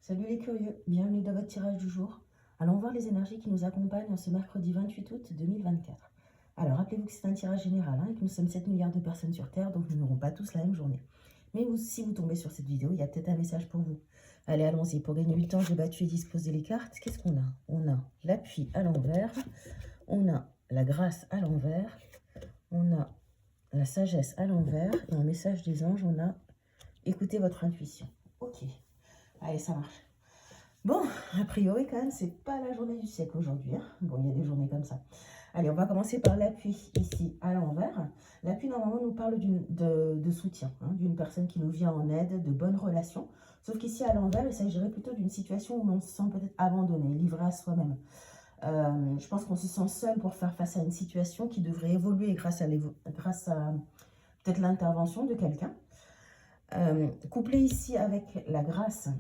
Salut les curieux, bienvenue dans votre tirage du jour. Allons voir les énergies qui nous accompagnent en ce mercredi 28 août 2024. Alors rappelez-vous que c'est un tirage général et que nous sommes 7 milliards de personnes sur Terre, donc nous n'aurons pas tous la même journée. Mais si vous tombez sur cette vidéo, il y a peut-être un message pour vous. Allez, allons-y. Pour gagner du temps, j'ai battu et disposé les cartes. Qu'est-ce qu'on a? On a l'appui à l'envers, on a la grâce à l'envers, on a la sagesse à l'envers, et en message des anges, on a écoutez votre intuition. Ok. Allez, ça marche. Bon, a priori, quand même, c'est pas la journée du siècle aujourd'hui. Hein. Bon, il y a des journées comme ça. Allez, on va commencer par l'appui ici à l'envers. L'appui, normalement, nous parle de soutien, hein, d'une personne qui nous vient en aide, de bonnes relations. Sauf qu'ici, à l'envers, il s'agirait plutôt d'une situation où on se sent peut-être abandonné, livré à soi-même. Je pense qu'on se sent seul pour faire face à une situation qui devrait évoluer grâce à peut-être l'intervention de quelqu'un. Couplé ici avec la grâce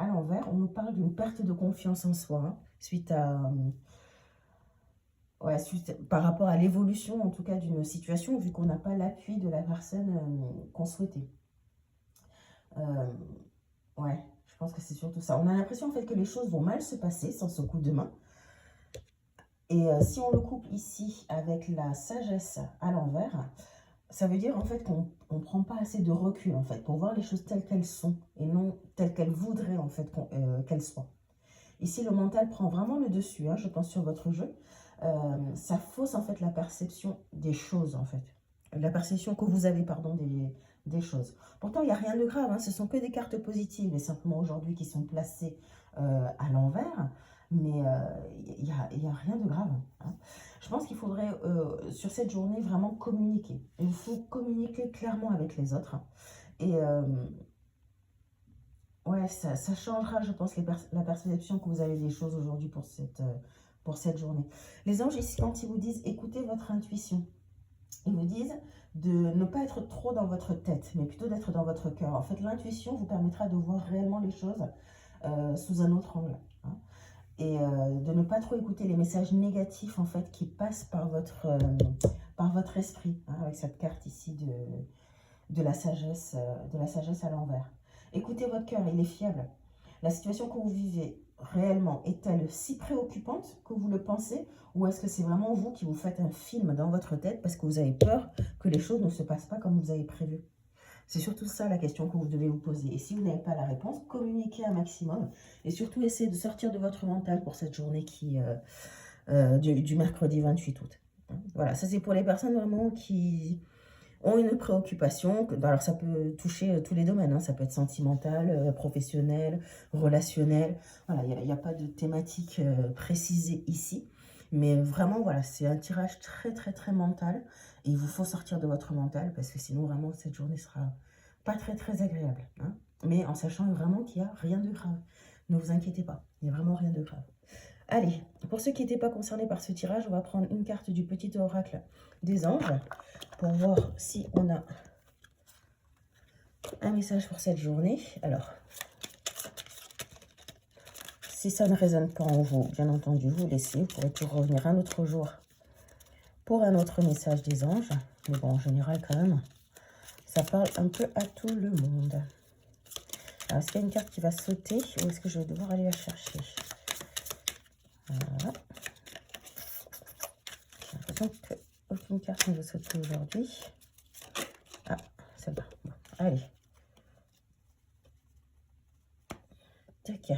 à l'envers, on nous parle d'une perte de confiance en soi, hein, par rapport à l'évolution, en tout cas, d'une situation, vu qu'on n'a pas l'appui de la personne qu'on souhaitait. Ouais, je pense que c'est surtout ça. On a l'impression, en fait, que les choses vont mal se passer sans ce coup de main. Et si on le couple ici avec la sagesse à l'envers, ça veut dire en fait qu'on ne prend pas assez de recul en fait pour voir les choses telles qu'elles sont et non telles qu'elles voudraient en fait qu'elles soient. Ici, le mental prend vraiment le dessus, hein, je pense, sur votre jeu. Ça fausse en fait la perception des choses en fait. La perception que vous avez, pardon, des choses. Pourtant, il n'y a rien de grave, hein, ce sont que des cartes positives et simplement aujourd'hui qui sont placées à l'envers. Mais il n'y a rien de grave. Hein. Je pense qu'il faudrait, sur cette journée, vraiment communiquer. Il faut communiquer clairement avec les autres. Et ouais, ça changera, je pense, la perception que vous avez des choses aujourd'hui pour cette journée. Les anges, ici, quand ils vous disent « écoutez votre intuition », ils vous disent de ne pas être trop dans votre tête, mais plutôt d'être dans votre cœur. En fait, l'intuition vous permettra de voir réellement les choses sous un autre angle. Hein. Et de ne pas trop écouter les messages négatifs, en fait, qui passent par votre esprit, hein, avec cette carte ici de la sagesse à l'envers. Écoutez votre cœur, il est fiable. La situation que vous vivez réellement est-elle si préoccupante que vous le pensez, ou est-ce que c'est vraiment vous qui vous faites un film dans votre tête parce que vous avez peur que les choses ne se passent pas comme vous avez prévu? C'est surtout ça la question que vous devez vous poser. Et si vous n'avez pas la réponse, communiquez un maximum et surtout essayez de sortir de votre mental pour cette journée du mercredi 28 août. Voilà, ça c'est pour les personnes vraiment qui ont une préoccupation. Alors ça peut toucher tous les domaines, hein, ça peut être sentimental, professionnel, relationnel. Voilà, il n'y a pas de thématique précisée ici. Mais vraiment, voilà, c'est un tirage très, très, très mental. Et il vous faut sortir de votre mental parce que sinon, vraiment, cette journée sera pas très, très agréable. Hein. Mais en sachant vraiment qu'il n'y a rien de grave. Ne vous inquiétez pas, il n'y a vraiment rien de grave. Allez, pour ceux qui n'étaient pas concernés par ce tirage, on va prendre une carte du petit oracle des anges pour voir si on a un message pour cette journée. Alors, si ça ne résonne pas en vous, bien entendu, vous laissez. Vous pourrez toujours revenir un autre jour pour un autre message des anges. Mais bon, en général, quand même, ça parle un peu à tout le monde. Alors, est-ce qu'il y a une carte qui va sauter ou est-ce que je vais devoir aller la chercher? Voilà. J'ai l'impression qu'aucune carte ne va sauter aujourd'hui. Ah, celle-là. Bon, allez. Tac.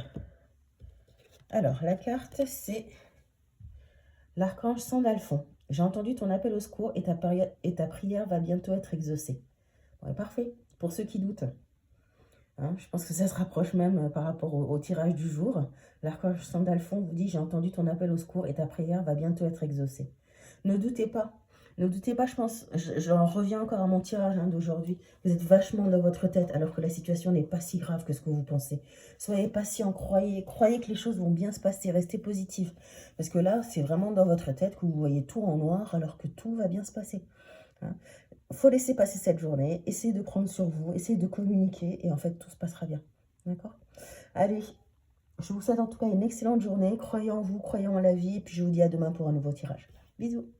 Alors, la carte, c'est l'archange Sandalphon. J'ai entendu ton appel au secours et ta prière va bientôt être exaucée. Ouais, parfait. Pour ceux qui doutent. Hein, je pense que ça se rapproche même par rapport au tirage du jour. L'archange Sandalphon vous dit « J'ai entendu ton appel au secours et ta prière va bientôt être exaucée. » Ne doutez pas. Ne doutez pas, je pense, j'en reviens encore à mon tirage d'aujourd'hui. Vous êtes vachement dans votre tête alors que la situation n'est pas si grave que ce que vous pensez. Soyez patient, croyez que les choses vont bien se passer, restez positif. Parce que là, c'est vraiment dans votre tête que vous voyez tout en noir alors que tout va bien se passer. Hein. Faut laisser passer cette journée, essayez de prendre sur vous, essayez de communiquer et en fait, tout se passera bien. D'accord? Allez, je vous souhaite en tout cas une excellente journée. Croyez en vous, croyez en la vie et puis je vous dis à demain pour un nouveau tirage. Bisous!